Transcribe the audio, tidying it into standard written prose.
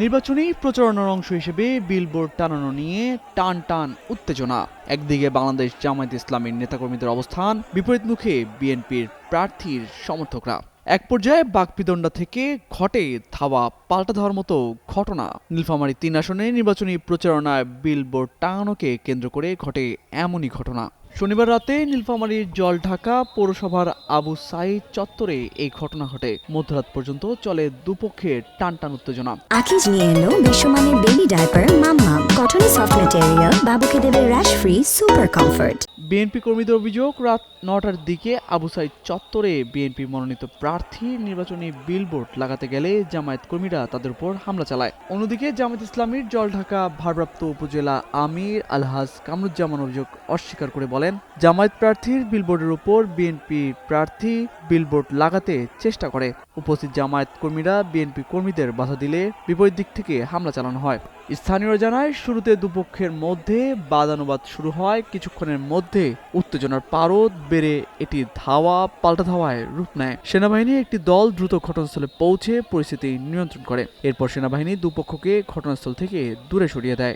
নির্বাচনী প্রচারণার অংশ হিসেবে বিলবোর্ড টানানো নিয়ে টান টান উত্তেজনা। একদিকে বাংলাদেশ জামায়াত ইসলামীর নেতাকর্মীদের অবস্থান, বিপরীত মুখে বিএনপির প্রার্থীর সমর্থকরা। এক পর্যায়ে বাকবিতণ্ডা থেকে ঘটে ধাওয়া পাল্টা দেওয়ার মতো ঘটনা। নীলফামারী ৩ আসনে নির্বাচনী প্রচারণায় বিলবোর্ড টাঙানোকে কেন্দ্র করে ঘটে এমনই ঘটনা। শনিবার রাতে নীলফামারীর জলঢাকা পৌরসভার আবু সাইদ চত্বরে এই ঘটনা ঘটে। মধ্যরাত পর্যন্ত চলে দুপক্ষের টানটান উত্তেজনা। আকিজ নিয়ে এলো বিশ্বমানের বেবি ডায়াপার মাম্মাম, কটনে সফট ম্যাটেরিয়াল, বাবুকে দেবে rash free super comfort. BNP কর্মীদের অভিযোগ, রাত ৯টার দিকে আবু সাইদ চত্বরে বিএনপি মনোনীত প্রার্থী নির্বাচনী বিলবোর্ড লাগাতে গেলে জামায়াত কর্মীরা তাদের উপর হামলা চালায়। অন্যদিকে জামায়াত ইসলামীর জলঢাকা ভারপ্রাপ্ত উপজেলা আমির আলহাজ কামরুজ্জামান অভিযোগ অস্বীকার করে বলেন, জামায়াত প্রার্থীর বিলবোর্ডের উপর বিএনপি প্রার্থী বিলবোর্ড লাগাতে চেষ্টা করে। উপস্থিত জামায়াত কর্মীরা বিএনপি কর্মীদের বাধা দিলে বিপরীত দিক থেকে হামলা চালানো হয়। স্থানীয়রা জানায়, শুরুতে দুপক্ষের মধ্যে বাদানুবাদ শুরু হয়। কিছুক্ষণের মধ্যে উত্তেজনার পারদ বেড়ে এটি ধাওয়া পাল্টা ধাওয়ায় রূপ নেয়। সেনাবাহিনীর একটি দল দ্রুত ঘটনাস্থলে পৌঁছে পরিস্থিতি নিয়ন্ত্রণ করে। এরপর সেনাবাহিনী দুপক্ষকে ঘটনাস্থল থেকে দূরে সরিয়ে দেয়।